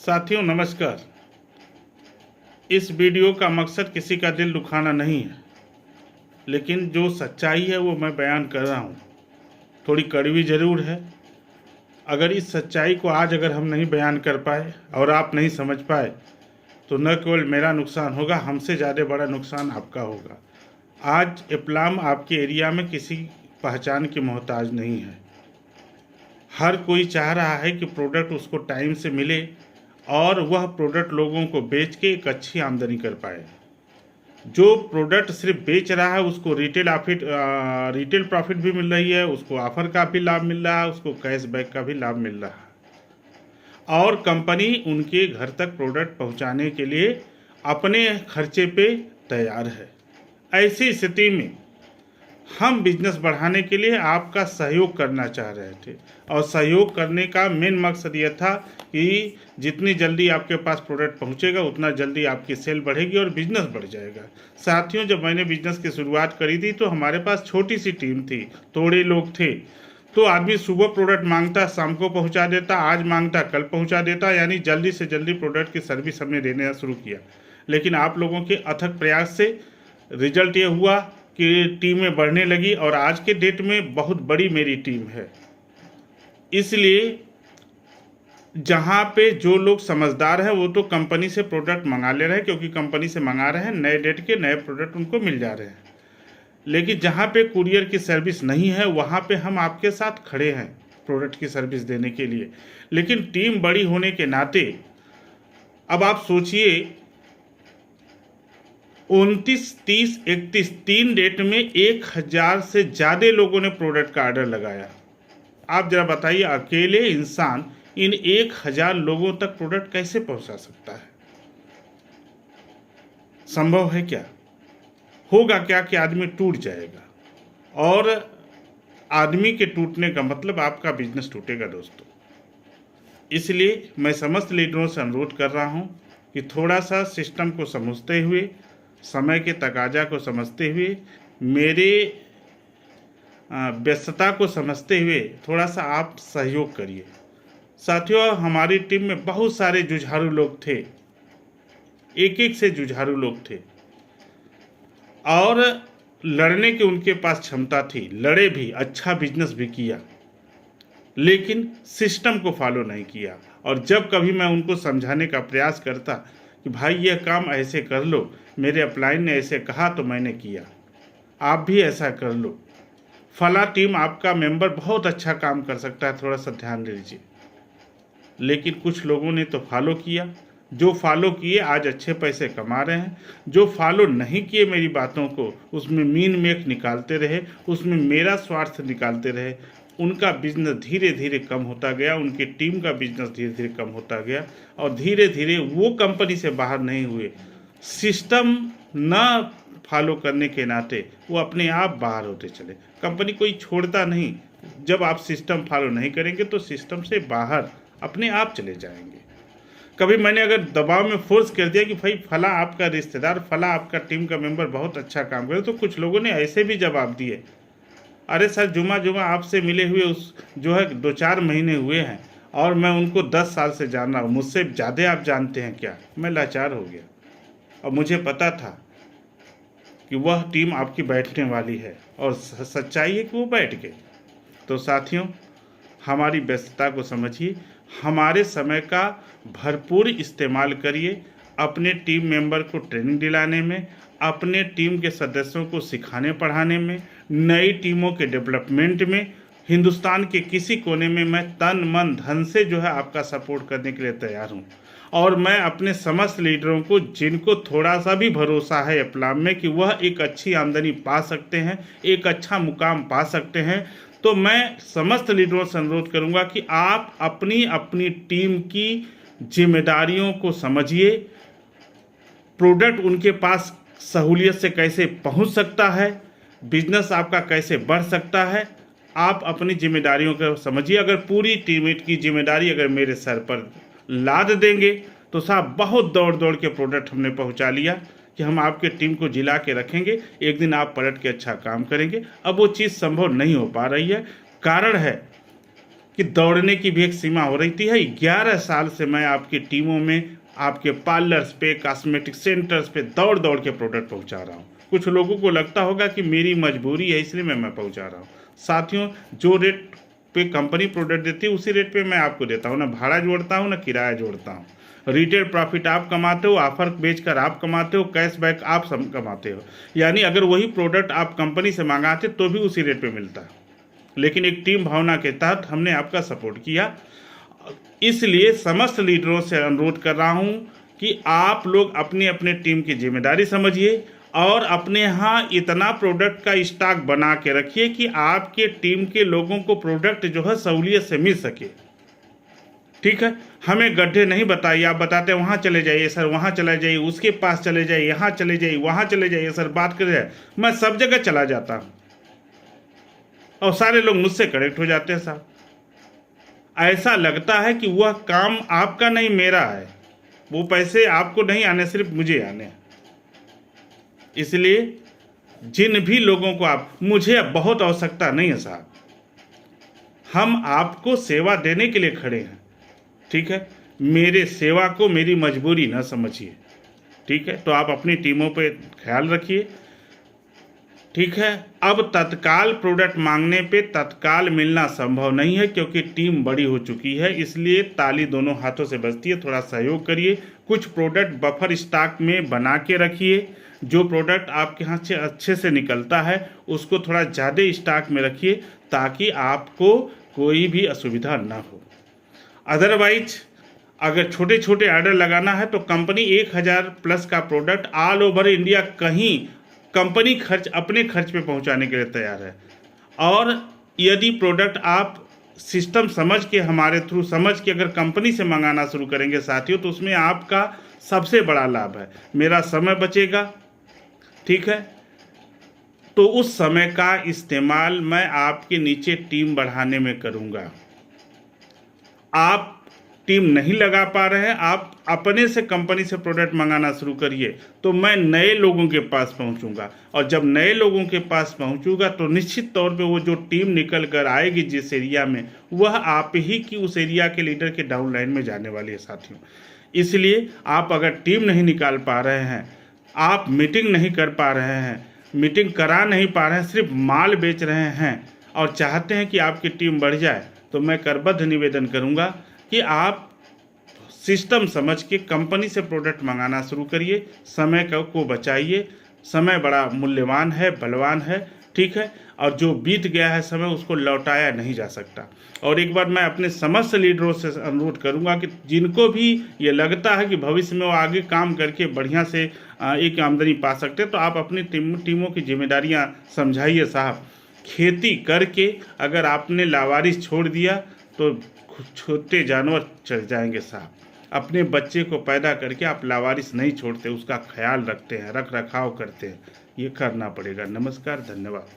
साथियों नमस्कार। इस वीडियो का मकसद किसी का दिल दुखाना नहीं है, लेकिन जो सच्चाई है वो मैं बयान कर रहा हूँ। थोड़ी कड़वी ज़रूर है। अगर इस सच्चाई को आज अगर हम नहीं बयान कर पाए और आप नहीं समझ पाए तो न केवल मेरा नुकसान होगा, हमसे ज़्यादा बड़ा नुकसान आपका होगा। आज इप्लाम आपके एरिया में किसी पहचान की मोहताज नहीं है। हर कोई चाह रहा है कि प्रोडक्ट उसको टाइम से मिले और वह प्रोडक्ट लोगों को बेच के एक अच्छी आमदनी कर पाए। जो प्रोडक्ट सिर्फ बेच रहा है उसको रिटेल प्रॉफिट भी मिल रही है, उसको ऑफर का भी लाभ मिल रहा है, उसको कैशबैक का भी लाभ मिल रहा है और कंपनी उनके घर तक प्रोडक्ट पहुंचाने के लिए अपने खर्चे पे तैयार है। ऐसी स्थिति में हम बिजनेस बढ़ाने के लिए आपका सहयोग करना चाह रहे थे और सहयोग करने का मेन मकसद यह था कि जितनी जल्दी आपके पास प्रोडक्ट पहुंचेगा उतना जल्दी आपकी सेल बढ़ेगी और बिजनेस बढ़ जाएगा। साथियों, जब मैंने बिजनेस की शुरुआत करी थी तो हमारे पास छोटी सी टीम थी, थोड़े लोग थे। तो आदमी सुबह प्रोडक्ट मांगता, शाम को पहुँचा देता, आज मांगता कल पहुँचा देता, यानी जल्दी से जल्दी प्रोडक्ट की सर्विस हमने देना शुरू किया। लेकिन आप लोगों के अथक प्रयास से रिजल्ट ये हुआ कि टीमें बढ़ने लगी और आज के डेट में बहुत बड़ी मेरी टीम है। इसलिए जहाँ पे जो लोग समझदार हैं वो तो कंपनी से प्रोडक्ट मंगा ले रहे हैं, क्योंकि कंपनी से मंगा रहे हैं, नए डेट के नए प्रोडक्ट उनको मिल जा रहे हैं। लेकिन जहाँ पे कुरियर की सर्विस नहीं है वहाँ पे हम आपके साथ खड़े हैं प्रोडक्ट की सर्विस देने के लिए। लेकिन टीम बड़ी होने के नाते अब आप सोचिए 29, 30, 31 तीन डेट में 1000 से ज़्यादा लोगों ने प्रोडक्ट का ऑर्डर लगाया। आप जरा बताइए, अकेले इंसान इन 1000 लोगों तक प्रोडक्ट कैसे पहुंचा सकता है? संभव है क्या? होगा क्या कि आदमी टूट जाएगा, और आदमी के टूटने का मतलब आपका बिजनेस टूटेगा दोस्तों। इसलिए मैं समस्त लीडरों से अनुरोध कर रहा हूं कि थोड़ा सा सिस्टम को समझते हुए, समय के तकाजा को समझते हुए, मेरे व्यस्तता को समझते हुए थोड़ा सा आप सहयोग करिए। साथियों, हमारी टीम में बहुत सारे जुझारू लोग थे, एक एक से जुझारू लोग थे और लड़ने की उनके पास क्षमता थी, लड़े भी, अच्छा बिजनेस भी किया, लेकिन सिस्टम को फॉलो नहीं किया। और जब कभी मैं उनको समझाने का प्रयास करता कि भाई ये काम ऐसे कर लो, मेरे अपलाइन ने ऐसे कहा तो मैंने किया, आप भी ऐसा कर लो, फला टीम आपका मेंबर बहुत अच्छा काम कर सकता है, थोड़ा सा ध्यान दीजिए। लेकिन कुछ लोगों ने तो फॉलो किया, जो फॉलो किए आज अच्छे पैसे कमा रहे हैं। जो फॉलो नहीं किए मेरी बातों को, उसमें मीन मेख निकालते रहे, उसमें मेरा स्वार्थ निकालते रहे, उनका बिजनेस धीरे धीरे कम होता गया, उनकी टीम का बिजनेस धीरे धीरे कम होता गया और धीरे धीरे वो कंपनी से बाहर नहीं हुए। सिस्टम न फॉलो करने के नाते वो अपने आप बाहर होते चले। कंपनी कोई छोड़ता नहीं, जब आप सिस्टम फॉलो नहीं करेंगे तो सिस्टम से बाहर अपने आप चले जाएंगे। कभी मैंने अगर दबाव में फोर्स कर दिया कि भाई फला आपका रिश्तेदार, फला आपका टीम का मेंबर बहुत अच्छा काम करे, तो कुछ लोगों ने ऐसे भी जवाब दिए, अरे सर जुमा आपसे मिले हुए उस जो है 2-4 महीने हुए हैं और मैं उनको 10 साल से जान रहा हूँ, मुझसे ज़्यादा आप जानते हैं क्या? मैं लाचार हो गया और मुझे पता था कि वह टीम आपकी बैठने वाली है और सच्चाई है कि वो बैठ गए। तो साथियों, हमारी व्यस्तता को समझिए, हमारे समय का भरपूर इस्तेमाल करिए, अपने टीम मेंबर को ट्रेनिंग दिलाने में, अपने टीम के सदस्यों को सिखाने पढ़ाने में, नई टीमों के डेवलपमेंट में। हिंदुस्तान के किसी कोने में मैं तन मन धन से जो है आपका सपोर्ट करने के लिए तैयार हूँ। और मैं अपने समस्त लीडरों को, जिनको थोड़ा सा भी भरोसा है इप्लाम में कि वह एक अच्छी आमदनी पा सकते हैं, एक अच्छा मुकाम पा सकते हैं, तो मैं समस्त लीडरों से अनुरोध करूंगा कि आप अपनी अपनी टीम की जिम्मेदारियों को समझिए। प्रोडक्ट उनके पास सहूलियत से कैसे पहुंच सकता है, बिजनेस आपका कैसे बढ़ सकता है, आप अपनी जिम्मेदारियों को समझिए। अगर पूरी टीम की जिम्मेदारी अगर मेरे सर पर लाद देंगे तो साहब बहुत दौड़ दौड़ के प्रोडक्ट हमने पहुंचा लिया कि हम आपके टीम को जिला के रखेंगे, एक दिन आप पलट के अच्छा काम करेंगे। अब वो चीज़ संभव नहीं हो पा रही है। कारण है कि दौड़ने की भी एक सीमा हो रही थी। 11 साल से मैं आपकी टीमों में, आपके पार्लर्स पे, कॉस्मेटिक सेंटर्स पे दौड़ दौड़ के प्रोडक्ट पहुंचा रहा हूं। कुछ लोगों को लगता होगा कि मेरी मजबूरी है इसलिए मैं पहुंचा रहा हूं। साथियों, जो रेट पे कंपनी प्रोडक्ट देती है उसी रेट पे मैं आपको देता हूँ, ना भाड़ा जोड़ता हूँ ना किराया जोड़ता हूँ। रिटेल प्रॉफिट आप कमाते हो, ऑफर बेचकर आप कमाते हो, कैशबैक आप सब कमाते हो। यानी अगर वही प्रोडक्ट आप कंपनी से मंगाते तो भी उसी रेट पे मिलता है, लेकिन एक टीम भावना के तहत हमने आपका सपोर्ट किया। इसलिए समस्त लीडरों से अनुरोध कर रहा हूं कि आप लोग अपनी अपनी टीम की जिम्मेदारी समझिए और अपने यहाँ इतना प्रोडक्ट का स्टॉक बना के रखिए कि आपके टीम के लोगों को प्रोडक्ट जो है सहूलियत से मिल सके। ठीक है, हमें गड्ढे नहीं बताइए, आप बताते हैं वहाँ चले जाइए सर, वहाँ चले जाइए, उसके पास चले जाइए, यहाँ चले जाइए, वहाँ चले जाइए सर, बात कर जाए। मैं सब जगह चला जाता हूँ और सारे लोग मुझसे कनेक्ट हो जाते हैं साहब। ऐसा लगता है कि वह काम आपका नहीं मेरा है, वो पैसे आपको नहीं आने, सिर्फ मुझे आने। इसलिए जिन भी लोगों को मुझे अब बहुत आवश्यकता नहीं है साहब, हम आपको सेवा देने के लिए खड़े हैं। ठीक है, मेरे सेवा को मेरी मजबूरी ना समझिए। ठीक है, तो आप अपनी टीमों पे ख्याल रखिए। ठीक है, अब तत्काल प्रोडक्ट मांगने पे तत्काल मिलना संभव नहीं है क्योंकि टीम बड़ी हो चुकी है, इसलिए ताली दोनों हाथों से बजती है। थोड़ा सहयोग करिए, कुछ प्रोडक्ट बफर स्टॉक में बना के रखिए। जो प्रोडक्ट आपके हाथ से अच्छे से निकलता है उसको थोड़ा ज़्यादा स्टॉक में रखिए ताकि आपको कोई भी असुविधा ना हो। अदरवाइज अगर छोटे छोटे ऑर्डर लगाना है तो कंपनी 1000 प्लस का प्रोडक्ट ऑल ओवर इंडिया कहीं कंपनी अपने खर्च पे पहुंचाने के लिए तैयार है। और यदि प्रोडक्ट आप सिस्टम समझ के, हमारे थ्रू समझ के अगर कंपनी से मंगाना शुरू करेंगे साथियों, तो उसमें आपका सबसे बड़ा लाभ है, मेरा समय बचेगा। ठीक है, तो उस समय का इस्तेमाल मैं आपके नीचे टीम बढ़ाने में करूँगा। आप टीम नहीं लगा पा रहे हैं, आप अपने से कंपनी से प्रोडक्ट मंगाना शुरू करिए, तो मैं नए लोगों के पास पहुंचूंगा। और जब नए लोगों के पास पहुंचूंगा तो निश्चित तौर पे वो जो टीम निकल कर आएगी जिस एरिया में, वह आप ही की उस एरिया के लीडर के डाउन लाइन में जाने वाली है साथियों। इसलिए आप अगर टीम नहीं निकाल पा रहे हैं, आप मीटिंग नहीं कर पा रहे हैं, मीटिंग करा नहीं पा रहे हैं, सिर्फ माल बेच रहे हैं और चाहते हैं कि आपकी टीम बढ़ जाए, तो मैं करबद्ध निवेदन करूंगा कि आप सिस्टम समझ के कंपनी से प्रोडक्ट मंगाना शुरू करिए। समय को बचाइए, समय बड़ा मूल्यवान है, बलवान है। ठीक है, और जो बीत गया है समय उसको लौटाया नहीं जा सकता। और एक बार मैं अपने समस्त लीडरों से अनुरोध करूंगा कि जिनको भी ये लगता है कि भविष्य में वो आगे काम करके बढ़िया से एक आमदनी पा सकते हैं, तो आप अपनी टीमों की जिम्मेदारियां समझाइए साहब। खेती करके अगर आपने लावारिस छोड़ दिया तो छोटे जानवर चल जाएंगे साहब। अपने बच्चे को पैदा करके आप लावारिस नहीं छोड़ते, उसका ख्याल रखते हैं, रख रखाव करते हैं, ये करना पड़ेगा। नमस्कार, धन्यवाद।